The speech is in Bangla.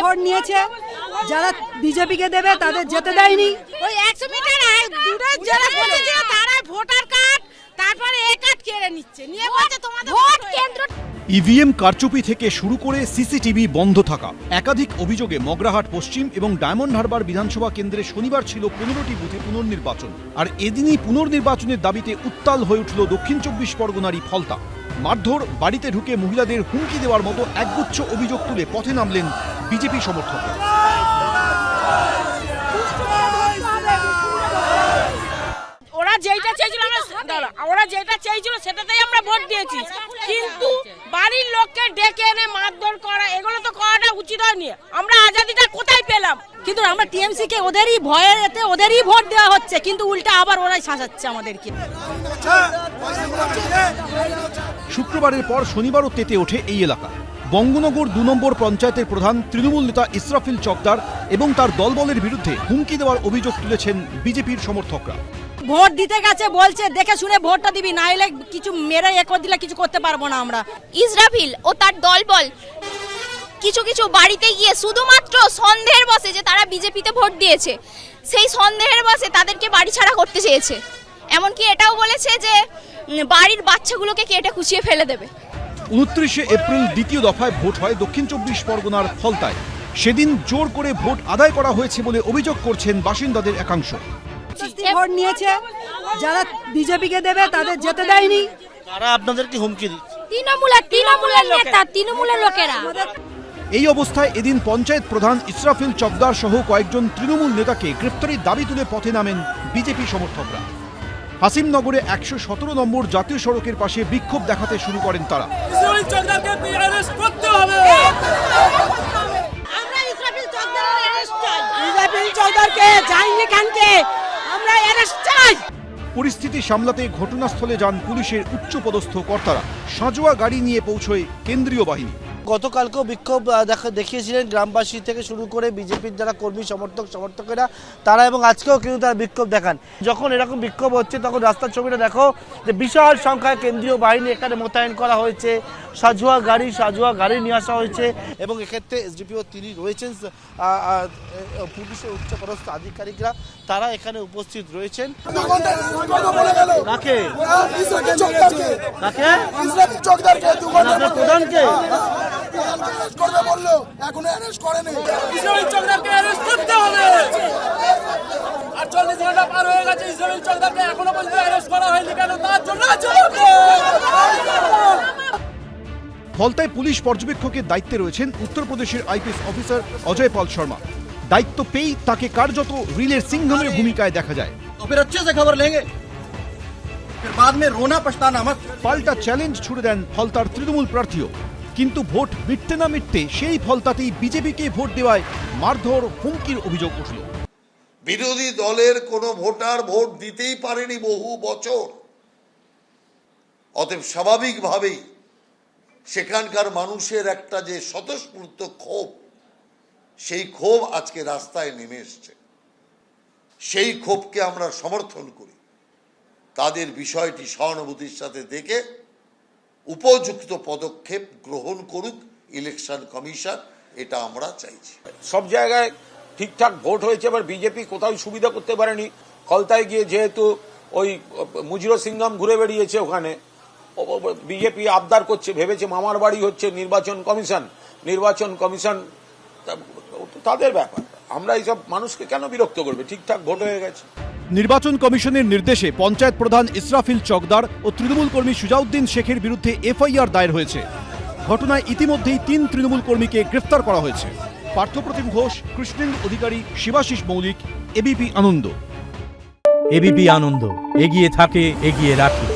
ভোট নিয়েছে, যারা বিজেপিকে দেবে তাদের যেতে দেয়নি। ওই 100 মিটার দূরে যারা বসেছিল তারাই ভোটার কার্ড তারপরে এই কার্ড কেড়ে নিচ্ছে, নিয়ে বলছে তোমাদের ভোট কেন্দ্র। ইভিএম কারচুপি থেকে শুরু করে সিসিটিভি বন্ধ থাকা, একাধিক অভিযোগে মগরাহাট পশ্চিম এবং ডায়মন্ড হারবার বিধানসভা কেন্দ্রে শনিবার ছিল 15টি বুথে পুনর্নির্বাচন। আর এদিনই পুনর্নির্বাচনের দাবিতে উত্তাল হয়ে উঠল দক্ষিণ 24 পরগনারই ফলতা। মারধর, বাড়িতে ঢুকে মহিলাদের হুমকি দেওয়ার মতো একগুচ্ছ অভিযোগ তুলে পথে নামলেন বিজেপি সমর্থকরা। ওরা যেটা চেয়েছিল সেটাতেই আমরা ভোট দিয়েছি, কিন্তু বাড়ির লোককে ডেকে এনে মারধর করা এগুলো তো করাটা উচিত হয়নি। আমরা আজাদিটা কোথায় পেলাম? কিন্তু আমরা টিএমসি কে ওদেরই ভয়ে এতে ওদেরই ভোট দেওয়া হচ্ছে, কিন্তু উল্টা আবার ওরাই শাসাচ্ছে আমাদেরকে। শুক্রবারের পর শনিবারও তেতে ওঠে এই এলাকা। বঙ্গনগর 2 নম্বর পঞ্চায়েতের প্রধান তৃণমূল নেতা ইসরাফিল চকদার এবং তার দলবলের বিরুদ্ধে হুমকি দেওয়ার অভিযোগ তুলেছেন বিজেপির সমর্থকরা। ভোট দিতে গেছে বলছে দেখে শুনে ভোটটা দিবি, না হলে কিছু মেরে দিলে কিছু করতে পারবো না আমরা। ইসরাফিল ও তার দলবল কিছু কিছু বাড়িতে গিয়ে শুধুমাত্র সন্দেহের বশে যে তারা বিজেপিতে ভোট দিয়েছে, সেই সন্দেহের বশে তাদেরকে বাড়ি ছাড়া করতে চেয়েছে। এমনকি এটাও বলেছে যে বাড়ির বাচ্চাগুলোকে কেটে কুচিয়ে ফেলে দেবে। 29 এপ্রিল দ্বিতীয় দফায় ভোট হয় দক্ষিণ 24 পরগনার ফলতায়। সেদিন জোর করে ভোট আদায় করা হয়েছে বলে অভিযোগ করছেন বাসিন্দাদের একাংশ। ভোট নিয়েছে, যারা বিজেপিকে দেবে তাদের যেতে দেয়নি। তারা আপনাদেরকে হুমকি দিচ্ছে? তৃণমূলের লোকেরা। এই অবস্থায় এদিন পঞ্চায়েত প্রধান ইসরাফিল চকদার সহ কয়েকজন তৃণমূল নেতাকে গ্রেপ্তারির দাবি তুলে পথে নামেন বিজেপি সমর্থকরা। হাসিমনগরে 117 নম্বর জাতীয় সড়কের পাশে বিক্ষোভ দেখাতে শুরু করেন তারা। পরিস্থিতি সামলাতে ঘটনাস্থলে যান পুলিশের উচ্চপদস্থ কর্তারা। সাঁজোয়া গাড়ি নিয়ে পৌঁছয় কেন্দ্রীয় বাহিনী। গতকালকেও বিক্ষোভ দেখিয়েছিলেন গ্রামবাসী থেকে শুরু করে বিজেপির যারা কর্মী সমর্থকেরা তারা, এবং আজকেও কিন্তু তারা বিক্ষোভ দেখান। যখন এরকম বিক্ষোভ হচ্ছে তখন রাস্তার ছবিটা দেখো যে বিশাল সংখ্যায় কেন্দ্রীয় বাহিনী এখানে মোতায়েন করা হয়েছে, সাঁজোয়া গাড়ি নিয়ে আসা হয়েছে, এবং এক্ষেত্রে এসডিপিও তিনি রয়েছেন, পুলিশের উচ্চপদস্থ আধিকারিকরা তারা এখানে উপস্থিত রয়েছেন। কাকে প্রধানকে করবে বললো, এখনো অ্যারেস্ট করেনি। ইসরাফিল চকদারকে অ্যারেস্ট করতে হবে। 48 ঘন্টা পার হয়ে গেছে, ইসরাফিল চকদারকে এখনো পর্যন্ত অ্যারেস্ট করা হয়নি কেন? তার জন্য ফলতায় পুলিশ পর্যবেক্ষকের দায়িত্বে রয়েছেন উত্তরপ্রদেশের আইপিএস অফিসার অজয় পাল শর্মা। দায়িত্ব পেয়েই তাকে কার্যত রিলের সিংহমের ভূমিকায় দেখা যায়। পাল্টা চ্যালেঞ্জ ছুড়ে দেন ফলতার তৃণমূল প্রার্থীও। কিন্তু ভোট মিটতে না মিটতে সেই ফলতাতেই বিজেপিকে ভোট দেওয়ায় মারধর, হুমকির অভিযোগ উঠল। বিরোধী দলের কোনো ভোটার ভোট দিতেই পারেনি বহু বছর, অতএব স্বাভাবিকভাবেই সেখানকার মানুষের একটা যে স্বতঃস্ফূর্ত ক্ষোভ, সেই ক্ষোভ আজকে রাস্তায় নেমে এসছে। সেই ক্ষোভকে আমরা সমর্থন করি। তাদের বিষয়টি সহানুভূতির সাথে দেখে উপযুক্ত পদক্ষেপ গ্রহণ করুক ইলেকশন কমিশন, এটা আমরা চাইছি। সব জায়গায় ঠিকঠাক ভোট হয়েছে, এবার বিজেপি কোথাও সুবিধা করতে পারেনি। ফলতায় গিয়ে যেহেতু ওই মুজির সিংহম ঘুরে বেরিয়েছে, ওখানে বিজেপি আবদার করছে, ভেবেছে মামার বাড়ি হচ্ছে নির্বাচন কমিশন তাদের ব্যাপার। আমরা এইসব মানুষকে কেন বিরক্ত করবে? ঠিকঠাক ভোট হয়ে গেছে। নির্বাচন কমিশনের নির্দেশে পঞ্চায়েত প্রধান ইসরাফিল চকদার ও তৃণমূল কর্মী সুজাউদ্দিন শেখের বিরুদ্ধে এফআইআর দায়ের হয়েছে। ঘটনায় ইতিমধ্যেই 3 তৃণমূল কর্মীকে গ্রেফতার করা হয়েছে। পার্থপ্রতিম ঘোষ, কৃষ্ণেন্দু অধিকারী, শিবাশিস মৌলিক, এবিপি আনন্দ। এবিপি আনন্দ এগিয়ে থাকে, এগিয়ে রাখে।